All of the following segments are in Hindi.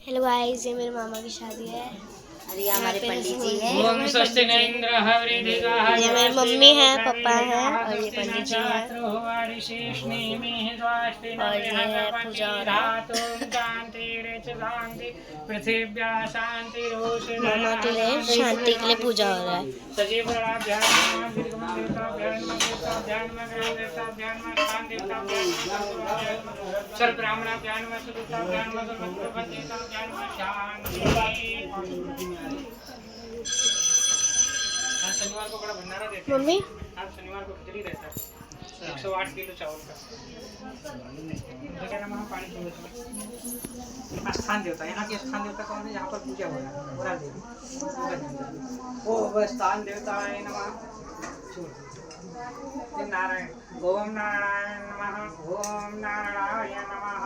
हेलो गाइस, ये मेरे मामा की शादी है और ये हमारे पंडित जी हैं। ये मेरी मम्मी है, पापा है और ये पंडित जी है और ये है पूजा हो रहा है। मामा के लिए शांति के लिए पूजा हो रहा है। शनिवार को बड़ा भंडारा देते मम्मी हैं। आज शनिवार को खिचड़ी रहता है 108 किलो चावल का। नमः पानी पीने स्थान देवता, यहाँ के स्थान देवता कौन है? यहाँ पर पूजा हो रहा है बोरा देवी। ओ स्थान देवता है नमः। नारायण ओम नारायण नमः, ओम नारायण नमः।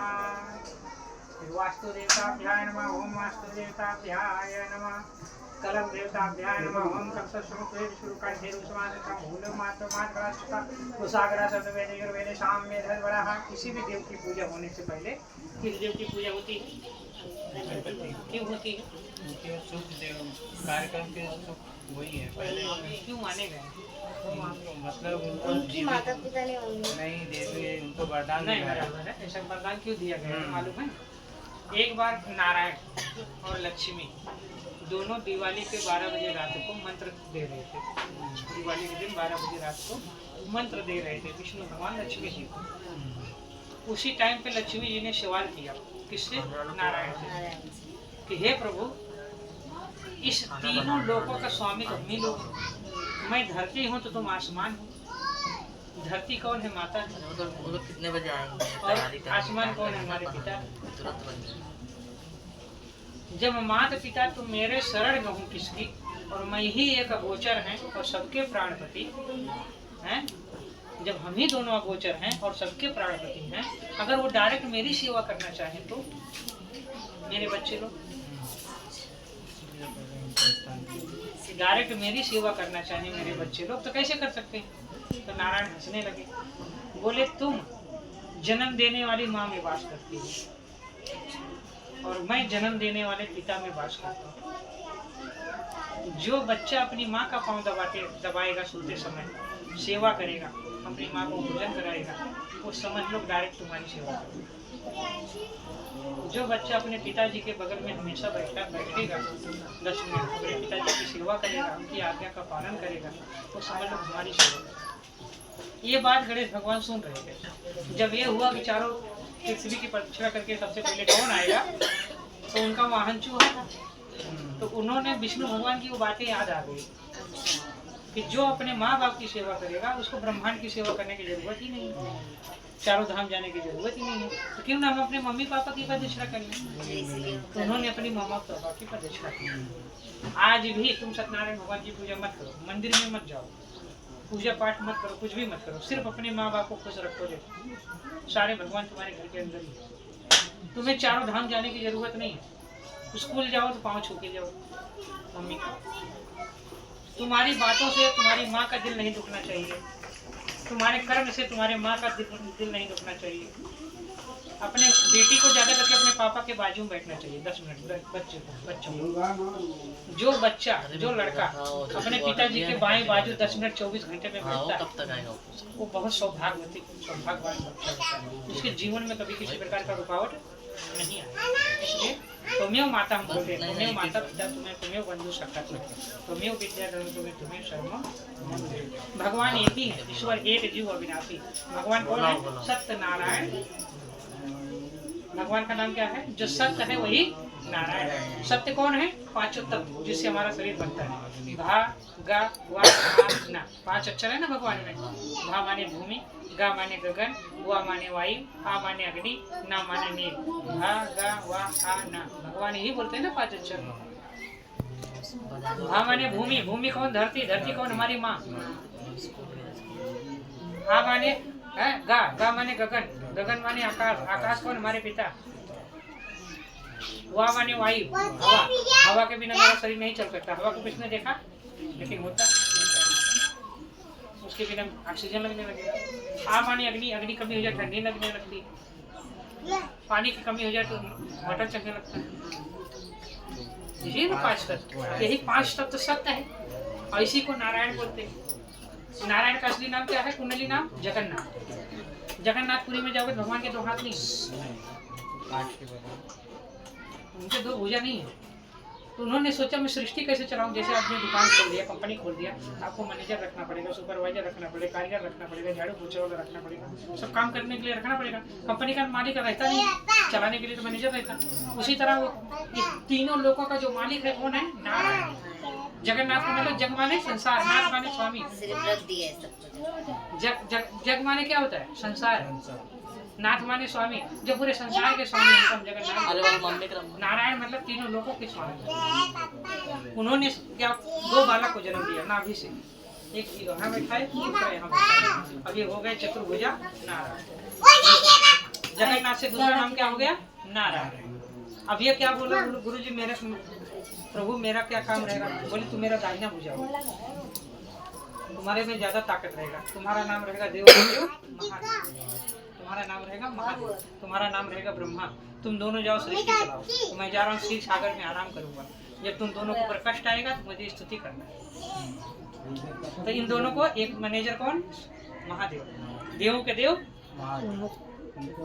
वास्तु देवताभ्याय नमः, ओम वास्तु देवताभ्याय नमः। कलम देवताभ्याय नमः, ओम कक्षश्रुवेद शुरुकंठेरु समानकं मूलं मात्र मात्रस्ता कुसागरा शब्दवेद यजुर्वेद सामवेद बड़ा। किसी भी देव की पूजा होने से पहले किस देव की पूजा होती है? क्यों होती है? शुभ देव कार्यक्रम के शुभ वही है पहले। क्यों माने गए? मतलब उनकी माता पिता ने नहीं देवी उनको वरदान नहीं बराबर है। ऐसा वरदान क्यों दिया गया मालूम है? एक बार नारायण और लक्ष्मी दोनों दिवाली के 12 बजे रात को मंत्र दे रहे थे। दिवाली के दिन 12 बजे रात को मंत्र दे रहे थे विष्णु भगवान लक्ष्मी जी को। उसी टाइम पे लक्ष्मी जी ने सवाल किया, किससे? नारायण से, कि हे प्रभु, इस तीनों लोकों का स्वामी तुम ही लोग, मैं धरती हूँ तो तुम आसमान हो। धरती कौन है? माता है। वो लोग कितने बजे आएंगे? और आसमान कौन है? हमारे पिता। जब माता पिता तुम मेरे शरण गहूँ किसकी, और मैं ही एक अगोचर हैं और सबके प्राणपति हैं। जब हम ही दोनों अगोचर हैं और सबके प्राणपति हैं, अगर वो डायरेक्ट मेरी सेवा करना चाहें तो मेरे बच्चे लोग डायरेक्ट मेरी सेवा करना चाहें मेरे बच्चे लोग तो कैसे कर सकते हैं? तो नारायण हंसने लगे, बोले तुम जन्म देने वाली माँ में वास करती हो और मैं जन्म देने वाले पिता में वास करता हूँ। जो बच्चा अपनी माँ का पाँव दबाएगा सोते समय, सेवा करेगा, अपनी माँ को भोजन कराएगा, वो समझ लो डायरेक्ट तुम्हारी सेवा करेगा। जो बच्चा अपने पिताजी के बगल में हमेशा बैठेगा 10 मिनट, अपने पिताजी की सेवा करेगा, उनकी आज्ञा का पालन करेगा, वो समझ लो हमारी सेवा करेगा। ये बात गणेश भगवान सुन रहे थे। जब ये हुआ कि चारों पृथ्वी की परीक्षा करके सबसे पहले कौन आएगा, तो उनका वाहन चूहा था। तो उन्होंने विष्णु भगवान की वो बातें याद आ गई कि जो अपने माँ बाप की सेवा करेगा उसको ब्रह्मांड की सेवा करने की जरूरत ही नहीं है, चारों धाम जाने की जरूरत ही नहीं है। तो क्यों ना हम अपने मम्मी पापा की प्रतिष्ठा कर लें? तो उन्होंने अपनी मम्मा पापा की प्रतिष्ठा की। आज भी तुम सत्यनारायण भगवान की पूजा मत करो, मंदिर में मत जाओ, पूजा पाठ मत करो, कुछ भी मत करो, सिर्फ अपने माँ बाप को खुश रखो। देखो सारे भगवान तुम्हारे घर के अंदर ही। तुम्हें चारों धाम जाने की जरूरत नहीं है। स्कूल जाओ तो पाँव छू के जाओ मम्मी का। तुम्हारी बातों से तुम्हारी माँ का दिल नहीं दुखना चाहिए, तुम्हारे कर्म से तुम्हारे माँ का दिल नहीं दुखना चाहिए। अपने बेटी को ज्यादा करके अपने पापा के बाजू में बैठना चाहिए 10 मिनट। बच्चों को जो बच्चा जो लड़का अपने पिताजी के बाएं बाजू 10 मिनट 24 घंटे में बैठता है वो बहुत सौभाग्यवान बच्चा होता है। उसके जीवन में कभी किसी प्रकार का रुकावट नहीं आए। इसलिए तुमेव माता हम बोलते हैं, तुमेव माता पिता तुम्हें, तुमेव बंधु सखा तुमेव विद्याधर तुम्हें, तुम्हें शर्म। भगवान एक ही है, ईश्वर एक जीव अविनाशी। भगवान कौन है? सत्यनारायण। भगवान का नाम क्या है? जो सत्य है वही नारायण है। सत्य कौन है? पांचों तत्व जिससे हमारा शरीर बनता है। भा गा वा ना, 5 अक्षर है ना भगवान में। भा माने भूमि, गा माने गगन, वा माने वायु, आ माने अग्नि, ना माने नील। भा गा वा आ ना, भगवान यही बोलते हैं ना 5 अक्षर। भा माने भूमि, भूमि कौन? धरती, धरती कौन? हमारी माँ। आ माने गा, गा माने गगन, गगन माने आकाश, आकाश कौन? हमारे पिता। वा माने वायु, हवा, हवा के बिना मेरा शरीर नहीं चल सकता। हवा को किसने देखा? लेकिन होता, उसके बिना ऑक्सीजन लगने लगेगा। आ माने अग्नि, अग्नि कमी हो जाए ठंडी लगने लगती, पानी की कमी हो जाए तो मटर चलने लगता है। यही ना 5 तत्व, यही 5 तत्व सत्य है और इसी को नारायण बोलते हैं। नारायण का असली नाम क्या है? कुंडली नाम जगन्नाथ। जगन्नाथपुरी में जाओगे भगवान के 2 हाथ नहीं, उनके 2 भुजा नहीं है। तो उन्होंने सोचा मैं सृष्टि कैसे चलाऊं, जैसे आपने दुकान खोल दिया, कंपनी खोल दिया, आपको मैनेजर रखना पड़ेगा, सुपरवाइजर रखना पड़ेगा, कारीगर रखना पड़ेगा, झाड़ू पोछा वाला रखना पड़ेगा, सब काम करने के लिए रखना पड़ेगा। कंपनी का मालिक रहता नहीं, चलाने के लिए तो मैनेजर रहता। उसी तरह वो इस तीनों लोगों का जो मालिक है कौन है? नारायण। जगन्नाथ का मतलब जग माने संसार, नाथ माने स्वामी। जग माने क्या होता है? संसार। नाथ माने स्वामी, जो पूरे संसार के स्वामी हैं हम जगन्नाथ। नारायण मतलब तीनों लोगों के स्वामी। उन्होंने क्या 2 बालक को जन्म दिया नाभि से, एक यहाँ बैठा है, दूसरा यहाँ बैठा है। अब ये हो गए चतुर्भुजा नारायण। जगन्नाथ से दूसरा नाम क्या हो गया? नारायण। अब ये क्या बोला गुरु जी, मेरे प्रभु मेरा क्या काम रहेगा? बोले तू मेरा दाहिना भुजा हो, तुम्हारे में ज्यादा ताकत रहेगा। तुम्हारा नाम रहेगा देव महादेव, तुम्हारा नाम रहेगा महादेव, तुम्हारा नाम रहेगा ब्रह्मा। तुम दोनों जाओ सृष्टि चलाओ, तो मैं जा रहा हूँ क्षीर सागर में आराम करूंगा। जब तुम दोनों के ऊपर कष्ट आएगा तो मुझे स्तुति करना है। तो इन दोनों को एक मैनेजर कौन? महादेव। देवों के देव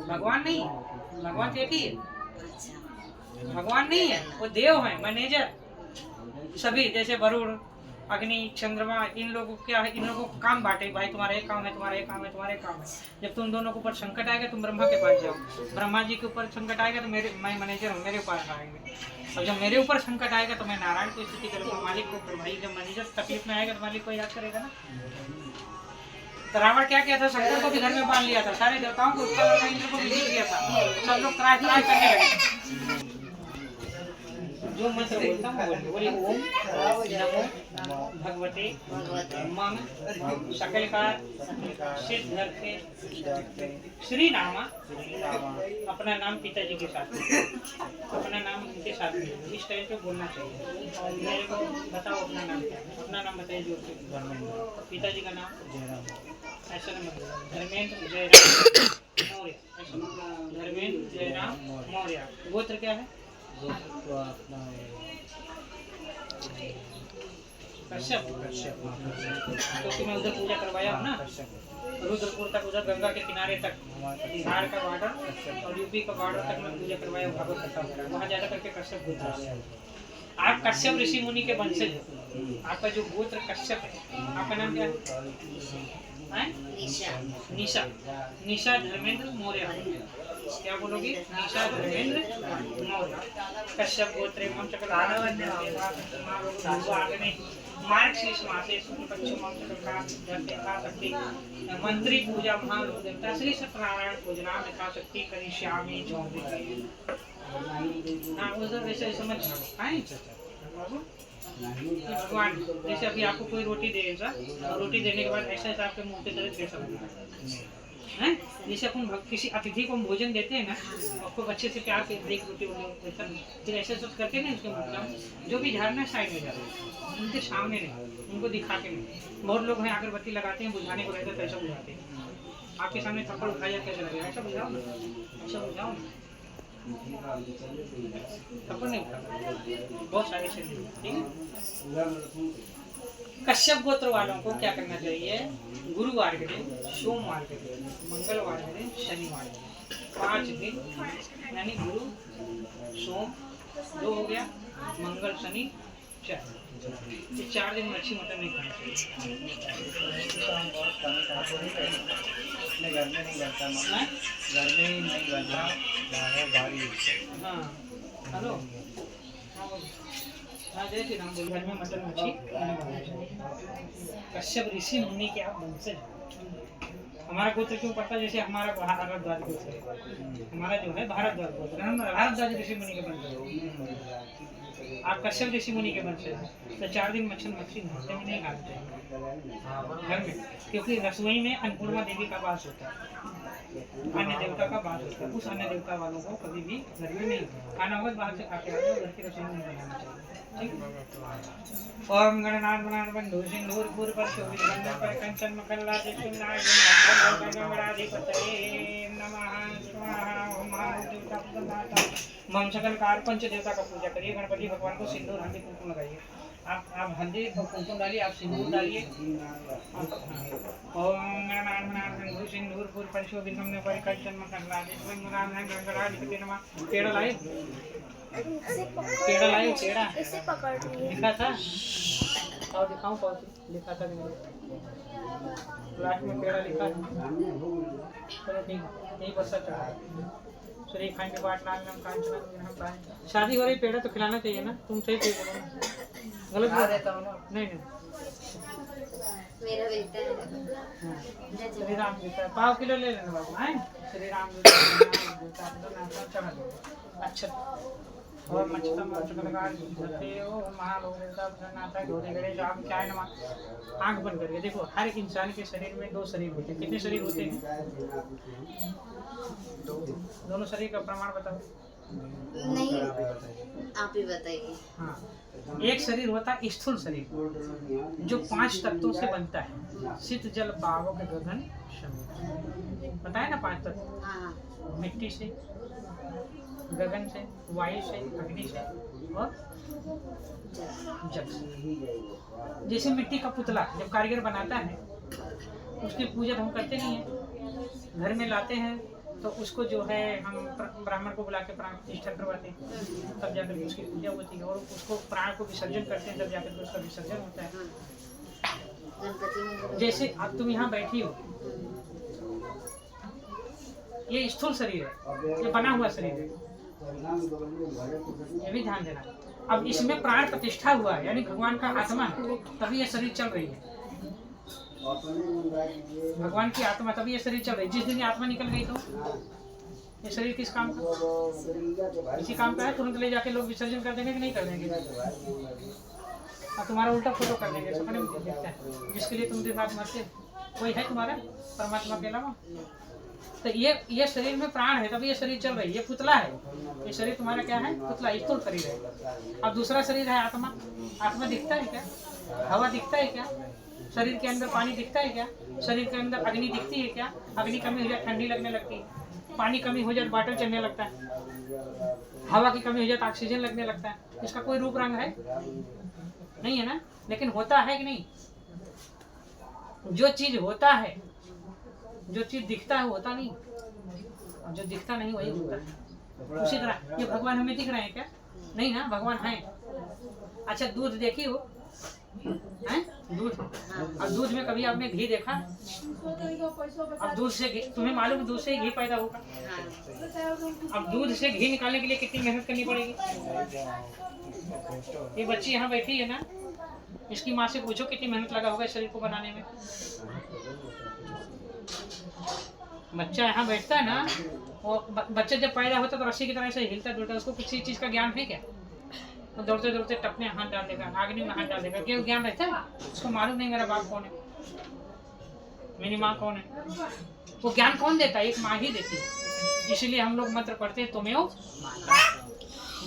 भगवान नहीं, भगवान तो एक ही है, भगवान नहीं है, वो देव है मैनेजर। सभी जैसे वरुण, अग्नि, चंद्रमा, इन लोगों को क्या है? इन लोगों को काम बांटे, भाई तुम्हारा एक काम है, तुम्हारा एक काम है, तुम्हारा एक काम है। जब तुम दोनों के ऊपर संकट आएगा तुम ब्रह्मा के पास जाओ, ब्रह्मा जी के ऊपर संकट आएगा तो मैं मैनेजर हूँ, मेरे पास आएंगे। और जब मेरे ऊपर संकट आएगा तो मैं नारायण की स्तुति करूँगा, मालिक को। भाई जब मैनेजर तकलीफ में आएगा तो मालिक को याद करेगा ना। तो रावण क्या किया था? शंकर को भी घर में बांध लिया था, सारे देवताओं को, उसका लड़का इंद्र को भी जीत गया था। सब लोग त्राय त्राय करने लगे। जो मंत्र बोलता हूँ बोलिए ओम नमो भगवते मम सकलकार सिद्धर्थे श्री नामा। अपना नाम पिताजी के साथ, अपना नाम उनके साथ में इस टाइम पे बोलना चाहिए। मेरे को बताओ अपना नाम क्या है? अपना नाम बताइए जोर से। पिताजी का नाम ऐसा मतलब धर्मेंद्र जयराम मौर्य, धर्मेंद्र जयराम मौर्य। गोत्र क्या है? कश्यप। क्योंकि मैं उधर पूजा करवाया हूँ ना, रुद्रपुर तक, उधर गंगा के किनारे तक, बिहार का बॉर्डर और यूपी का बॉर्डर तक मैं पूजा करवाया, भागवत कथा वगैरह वहाँ ज्यादा करके कश्यप गोत्र। आप कश्यप ऋषि मुनि के वंशज हो। आपका जो गोत्र कश्यप है, आपका नाम क्या है? निशा। निशा धर्मेंद्र मौर्य। क्या बोलोगी? निशा धर्मेंद्र मौर्य। कश्यप गोत्रे मम मंत्री पूजा महान देवता श्री सत्यनारायण पूजना यथा शक्ति करिष्यामि चौधरी। हाँ उधर वैसे समझ भगवान जैसे अभी आपको कोई रोटी देगा और रोटी देने के बाद ऐसा ऐसा आपके मुंह के तरह कैसा लगेगा हैं? जैसे अपन किसी अतिथि को भोजन देते हैं ना, आपको अच्छे से प्यार से एक रोटी वैसा फिर ऐसे सब करके ना उसके मतलब जो भी झाड़ना साइड में जाते, उनके सामने नहीं, उनको दिखा के नहीं। बहुत लोग हैं अगरबत्ती लगाते हैं, बुझाने को रहता है तो ऐसा बुझाते हैं। आपके सामने थप्पड़ उठाया कैसे लगेगा? ऐसा बुझाओ ना, ऐसा बुझाओ ना, थप्पड़ नहीं उठाता। बहुत सारे से ठीक है। कश्यप गोत्र वालों को क्या करना चाहिए? गुरुवार के दिन, सोमवार के दिन, मंगलवार के दिन, शनिवार के दिन 5 दिन, यानी गुरु सोम 2 हो गया, मंगल शनि 4, ये 4 दिन मच्छी मटन नहीं खाना चाहिए। घर में नहीं करता, घर में ही नहीं करता, हाँ हेलो हाँ जय श्री राम बोल। घर में मटन मच्छी। कश्यप ऋषि मुनि के आप वंशज। हमारा गोत्र क्यों पड़ता है? जैसे हमारा भारद्वाज गोत्र है, हमारा जो है भारद्वाज गोत्र, हम भारद्वाज ऋषि मुनि के वंशज। आप कश्यप ऋषि मुनि के वंशज, तो 4 दिन मच्छी नहाते में नहीं खाते घर में, क्योंकि रसोई में अन्नपूर्णा देवी का वास होता है। अन्य देवता का बात होता है। उस अन्य देवता वालों को कभी भी घर में नहीं खाना होगा, बाहर से खा के आते, घर की रसोई नहीं बनाना चाहिए। ठीक। ओम गणनाथ गणाधिपति बंधु सिंदूर पूर्व पर शोभित गंधर पर कंचन मकल्लाधिपति नमः स्वाहा। ओम महादेवता प्रदाता मम सकल कार पंच देवता का पूजा करिए। गणपति भगवान को सिंदूर हल्दी कुमकुम लगाइए। आप हल्दी और कुमकुम डालिए, आप सिंदूर डालिए। ओम गणनाथ गणाधिपति बंधु सिंदूर पूर्व पर शोभित गंधर पर कंचन मकल्लाधिपति नमः। पेड़ लाए, पेड़ा लाए, पेड़ा इसे पकड़ लिए। लिखा था और दिखाऊं कौन सी लिखा था लास्ट में पेड़ा लिखा था। चलो ठीक है, यही बसा चढ़ा श्री खान के बाद नाम कांचन। शादी हो रही, पेड़ा तो खिलाना चाहिए ना। तुम सही सही बोलो, गलत बोल देता हूँ ना। नहीं मेरा बेटा है। श्री राम देता है, 5 किलो ले लेना बाबू। हैं श्री राम चढ़ा दो। अच्छा और मच्छतम चक्रकार सत्यो महालोक देवता प्रसन्नाथा गौरी गणेश। आप क्या है नमः। आंख बंद करके देखो, हर इंसान के शरीर में 2 शरीर होते हैं। कितने शरीर होते हैं? दोनों शरीर का प्रमाण बताओ। नहीं, आप ही बताइए। हाँ, एक शरीर होता है स्थूल शरीर, जो 5 तत्वों से बनता है। शीत जल पावक गगन शमी। पता है ना 5 तत्व? हाँ, मिट्टी से, गगन से, वायु से, अग्नि से और जल से। जैसे मिट्टी का पुतला जब कारीगर बनाता है, उसकी पूजा हम करते नहीं है, घर में लाते हैं तो उसको जो है हम ब्राह्मण को बुला के प्राण प्रतिष्ठा करवाते हैं, तब जाकर उसकी पूजा होती है और उसको प्राण को विसर्जन करते हैं, तब जाकर उसका विसर्जन होता है। गणपति में जैसे अब तुम यहाँ बैठी हो, ये स्थूल शरीर है, ये बना हुआ शरीर है, ये भी ध्यान देना। अब इसमें प्राण प्रतिष्ठा हुआ है, यानी भगवान का आत्मा है, तभी ये शरीर चल रही है। भगवान की आत्मा, तभी ये शरीर चल रही है। जिस दिन ये आत्मा निकल गई तो ये शरीर किस काम का? इसी काम का है। तुरंत ले जाके लोग विसर्जन कर देंगे कि नहीं कर देंगे? और तुम्हारा उल्टा फोटो कर देंगे, सपने में दिखता है। जिसके लिए तुम दिन रात मरते, कोई है तुम्हारा परमात्मा के अलावा? तो ये शरीर में प्राण है, तभी ये शरीर चल रही है। ये पुतला है, ये शरीर तुम्हारा क्या है? पुतला, स्थूल शरीर है। अब दूसरा शरीर है आत्मा। आत्मा दिखता है क्या? हवा दिखता है क्या? शरीर के अंदर पानी दिखता है क्या? शरीर के अंदर अग्नि दिखती है क्या? अग्नि कमी हो जाए ठंडी लगने लगती है, पानी कमी हो जाए बाटल चलने लगता है, हवा की कमी हो जाए तो ऑक्सीजन लगने लगता है। इसका कोई रूप रंग है? नहीं है ना। लेकिन होता है कि नहीं? जो चीज होता है, जो चीज दिखता है होता नहीं, और जो दिखता नहीं वही होता है। उसी तरह ये भगवान हमें दिख रहे हैं क्या? नहीं ना, भगवान है। अच्छा, दूध देखी हो? हैं? दूध। अब दूध में कभी आपने घी देखा? अब दूध से तुम्हें मालूम दूध से घी पैदा होगा। अब दूध से घी निकालने के लिए कितनी मेहनत करनी पड़ेगी? ये बच्ची यहाँ बैठी है ना, इसकी माँ से पूछो कितनी मेहनत लगा होगा इस शरीर को बनाने में। बच्चा यहाँ बैठता है ना, और बच्चा जब पैदा होता है तो रस्सी की तरह से हिलता डुलता, उसको किसी चीज का ज्ञान है क्या? वो दौड़ते दौड़ते टपने हाथ डाल देगा, अग्नि में हाथ डाल देगा, क्या ज्ञान रहता है? उसको मालूम नहीं मेरा बाप कौन है, मेरी माँ कौन है। वो ज्ञान कौन देता है? एक माँ ही देती है। इसलिए हम लोग मंत्र पढ़ते हैं, तुम्हें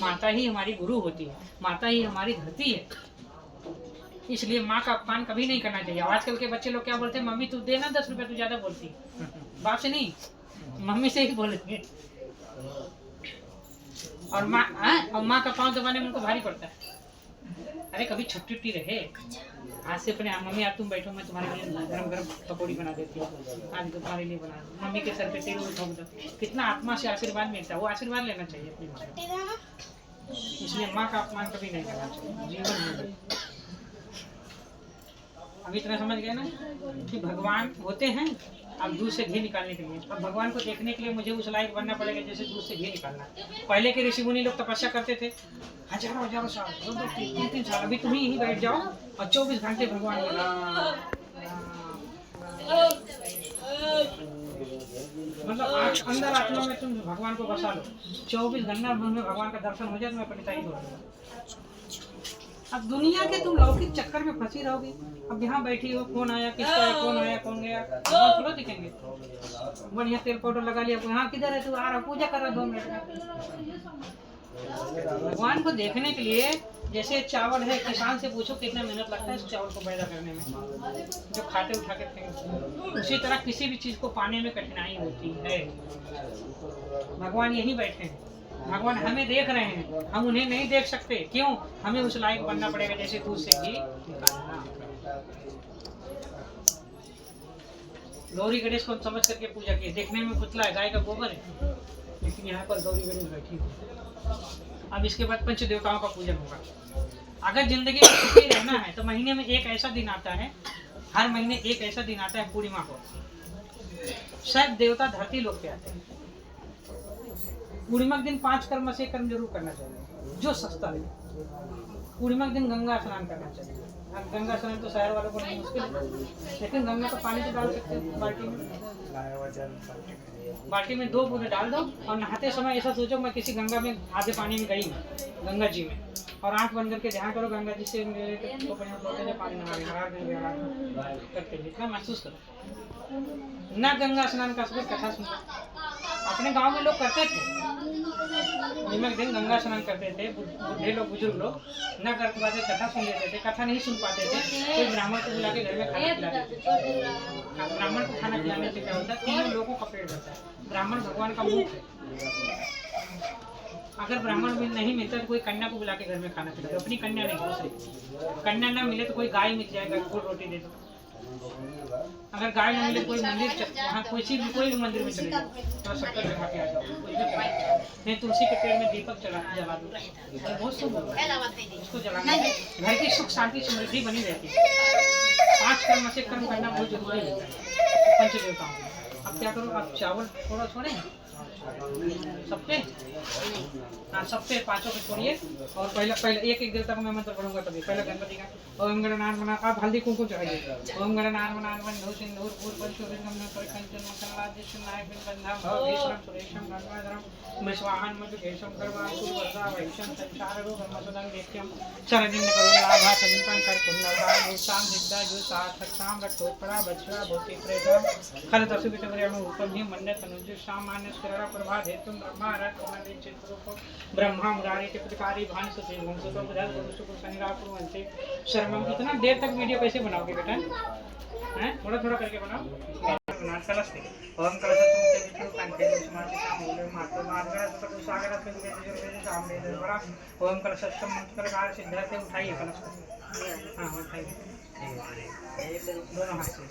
माता ही हमारी गुरु होती है, माता ही हमारी धरती है। इसलिए माँ का अपमान कभी नहीं करना चाहिए। आजकल के बच्चे लोग क्या बोलते हैं? मम्मी तू देना 10 रुपए, तू ज्यादा बोलती है। बाप से नहीं, मम्मी से ही बोलेंगे। और माँ का पाँव दबाने में उनको भारी पड़ता है। अरे कभी छुट्टी रहे, आज से अपने मम्मी आप तुम बैठो, मैं तुम्हारे लिए गरम गरम पकौड़ी बना देती हूँ, आज तुम्हारे लिए बना दो। मम्मी के सर पे तेल ठोक दो, कितना आत्मा से आशीर्वाद मिलता है। वो आशीर्वाद लेना चाहिए अपनी माँ का। इसलिए माँ का अपमान कभी नहीं करना चाहिए जीवन में। अब इतना समझ गए ना कि भगवान होते हैं अब दूध से घी निकालने के लिए। अब भगवान को देखने के लिए मुझे उस लायक बनना पड़ेगा जैसे दूध से घी निकालना। पहले के ऋषि मुनि लोग तपस्या करते थे हजारों साल, 2-3 साल। अभी तुम यहीं बैठ जाओ और 24 घंटे भगवान मतलब अंदर आत्मा में तुम भगवान को बसा लो। 24 घंटा में भगवान का दर्शन हो जाए तो मैं पंडिताई हो। अब दुनिया के तुम लौकिक चक्कर में फंसी रहोगी। अब यहाँ बैठी हो, कौन आया, किसका है, कौन आया, कौन गया, थोड़ा दिखेंगे। बढ़िया तेल पाउडर लगा लिया, यहाँ किधर है तू, आ रहा, पूजा कर रहा 2 मिनट में। भगवान को देखने के लिए जैसे चावल है, किसान से पूछो कितना मेहनत लगता है इस चावल को पैदा करने में, जो खाते उठा के फेंकते। उसी तरह किसी भी चीज को पाने में कठिनाई होती है। भगवान यहीं बैठे हैं, भगवान हमें देख रहे हैं, हम उन्हें नहीं देख सकते। क्यों? हमें उस लायक बनना पड़ेगा जैसे दूध से घी निकालना। गौरी गणेश को समझ करके पूजा की। देखने में पुतला है, गाय का गोबर है, लेकिन यहाँ पर गौरी गणेश बैठी है। अब इसके बाद पंच देवताओं का पूजन होगा। अगर जिंदगी में सुखी रहना है तो महीने में एक ऐसा दिन आता है, हर महीने एक ऐसा दिन आता है पूर्णिमा को, सब देवता धरती लोक पे आते हैं। पूर्णिमा के दिन 5 कर्म से कर्म जरूर करना चाहिए, जो सस्ता है। पूर्णिमा के दिन गंगा स्नान करना चाहिए। अब गंगा स्नान तो शहर वालों को नहीं मुश्किल है, लेकिन गंगा का पानी तो डाल सकते हो बाल्टी में। बाल्टी में 2 बूंद डाल दो और नहाते समय ऐसा सोचो मैं किसी गंगा में आधे पानी में गई हूँ, गंगा जी में, और आंख बंद करके ध्यान करो गंगा जी से तो पानी नहा करके जितना महसूस करो। ना गंगा स्नान का सब कथा सुनो। अपने गांव में लोग करते थे, निमक दिन गंगा स्नान करते थे, बुढ़े लोग, बुजुर्ग लोग ना कर पाते, कथा सुन लेते थे। कथा नहीं सुन पाते थे तो ब्राह्मण को बुला के घर में खाना खिलाते थे। ब्राह्मण को खाना खिलाने से क्या होता है, 3 लोगों का पेट भरता है। ब्राह्मण भगवान का मुख है। अगर ब्राह्मण भी नहीं मिलता तो कोई कन्या को बुला के घर में खाना खिलाते। अपनी कन्या नहीं, दूसरी कन्या ना मिले तो कोई गाय मिल जाएगा, गुड़ रोटी दे दो। अगर गाय ना मिले कोई मंदिर, वहाँ कोई भी मंदिर में चले जाओ तो शक्कर चढ़ा के आ जाओ, नहीं तुलसी के पेड़ में दीपक जला दो, बहुत शुभ होगा। उसको जलाना है, घर की सुख शांति समृद्धि बनी रहती है। 5 कर्म से कर्म करना बहुत जरूरी है पंचदेवताओं में। अब क्या करो, आप चावल थोड़ा छोड़े सबके, हाँ सबके 5 को छोड़िए। और पहले एक देवता को मैं मंत्र पढ़ूंगा तभी। पहले गणपति का ओम गणनाथमना, आप हल्दी कुमकुम चढ़ाइए। ओम गणनाथमना बंधु सिंदूर पूर्व पंचोभिर्गम परिकंचन मकल्लादिश नायक बंधम भवेश्वरम सुरेशम गणनाथरम विश्वाहन मधुकेशम गर्वासुर वर्धा वैशम संसार रूपम मसुदं नित्यम शरणिन करुणाभा सदिपं कर पुण्यभा भूषाम सिद्धा जो सार्थकताम रक्षोत्परा बच्चा भूति प्रेतम खल तसु वितवरेणु रूपम ही मंडत अनुज सामान्य स्करा प्रभा हेतु ब्रह्मा रथ मंदिर चित्ररूप ब्रह्मा मुरारी टिपटकारी भान सुते वंशो को बुझा सुकुल संग्रापुर वंशे शर्मम। इतना देर तक वीडियो कैसे बनाओगे बेटा, हैं? थोड़ा थोड़ा करके बनाओ। बना कलश पे ओम कलश तुम के विष्णु कंठे समाधि का मूल मात्र मार्गरा तो सागर के जो सामने बड़ा ओम कलश सम मंत्र कार सिद्धा से उठाइए कलश को। हां उठाइए दोनों हाथ से।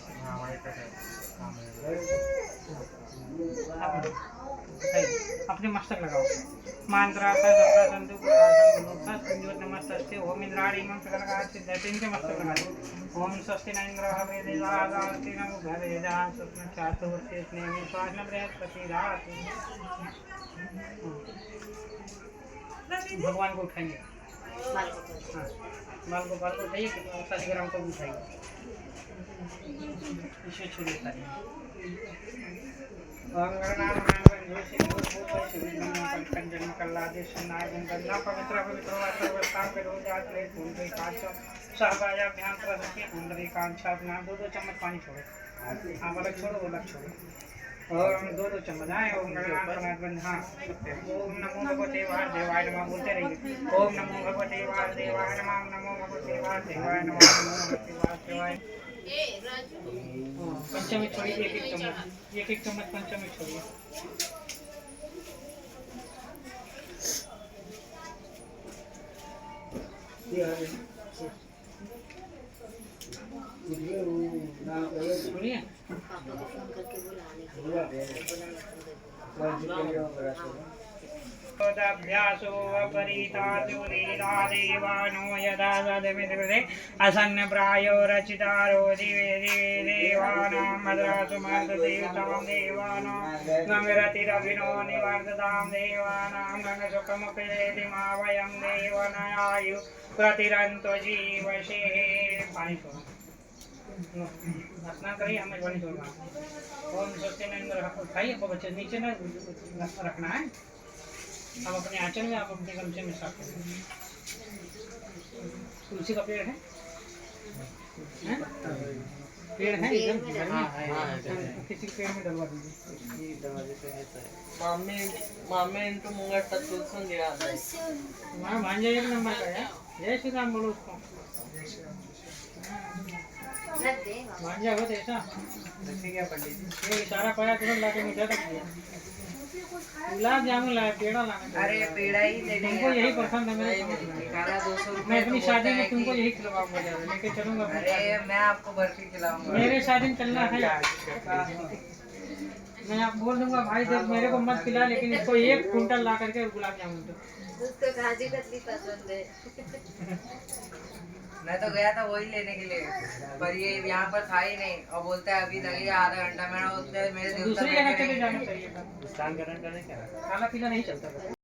अपने मस्तक लगाओ। मंत्रा का सबका संतु पुराण गुणोत्था संजोत नमस्ते ओम इंद्राणी मंत्र लगा सिद्ध तीन के मस्तक लगा दो। ओम स्वस्ति न इंद्र हवे देवास्ति नमो भवे दा स्वप्न चातु वर्षे स्नेह स्वास न बृहस्पति रात। भगवान को उठाएंगे, माल को उठाइए, 60 ग्राम को उठाइए, इसे छोड़िए सारी। ओम गणनाथ जो सिंदूर पूर्व शिवलिंगम कंचन कल्लादेश नायकं गंगा पवित्र सर्वस्थान पे रोज जात ले फूल के कांच सहबाजा ध्यान प्रसति कुंडली कांचा अपना 2 चम्मच पानी छोड़ो। हां अलग छोड़ो, अलग छोड़ो। और 2 चम्मच आए। ओम गणनाथ हाँ ओम नमो भगवते वासुदेवाय नमः बोलते रहिए। ओम नमो भगवते वासुदेवाय नमः, नमो भगवते वासुदेवाय नमः, नमो भगवते वासुदेवाय। पंचमी छोड़िए, एक चम्मच पंचमी छोड़िए। सुनिए अभ्यासो अपरितादो देवानो यदा सदमिद्रे असन्न प्रायो रचितारो दिवे दिवे देवानां मद्रासु मर्ददेवतां देवानां गंगरतिरभिनो निवर्ततां देवानां गंगसुखमुपेति मा वयं देवनायु प्रतिरन्तो जीवशे। पानी छोड़ो, स्नान करिए, हमें पानी छोड़ना। ओम स्वस्ति न इंद्र उठाइए, बच्चे नीचे न रखना है। अब अपने आंचल में, आप अपने गमछे में साफ करें। तुलसी का पेड़ है? हैं? पेड़ है इधर घर में? तो किसी के पेड़ में डलवा दीजिए। दरवाजे पे है तो मामे इंटू मुंगा तुलसन गिरा है। तुम्हारा भांजा एक नंबर का है। जय श्री राम बोलो उसको। भांजा हो तो ऐसा देखिए क्या पंडित जी, ये इशारा पाया तुरंत लाके मुझे तक दिया। गुलाब जामुन लाया, पेड़ा लाना। अरे पेड़ा ही ले तुमको यही पसंद है मेरे को। 200 रुपए। मैं अपनी शादी में तुमको यही खिलवाऊंगा, ज्यादा लेके चलूंगा। अरे मैं आपको बर्फी खिलाऊंगा। मेरे शादी में चलना है। मैं आप बोल दूंगा भाई देख मेरे को मत खिला, लेकिन इसको 1 कुंटल ला करके गुलाब जामुन दो। उसको काजू कतली पसंद है। मैं तो गया था वही लेने के लिए, पर ये यहाँ पर था ही नहीं और बोलता है अभी लगेगा आधा घंटा। मैंने उससे मेरे दूसरी जगह चले जाना चाहिए था। स्नान करने का नहीं क्या खाना पीना नहीं चलता था।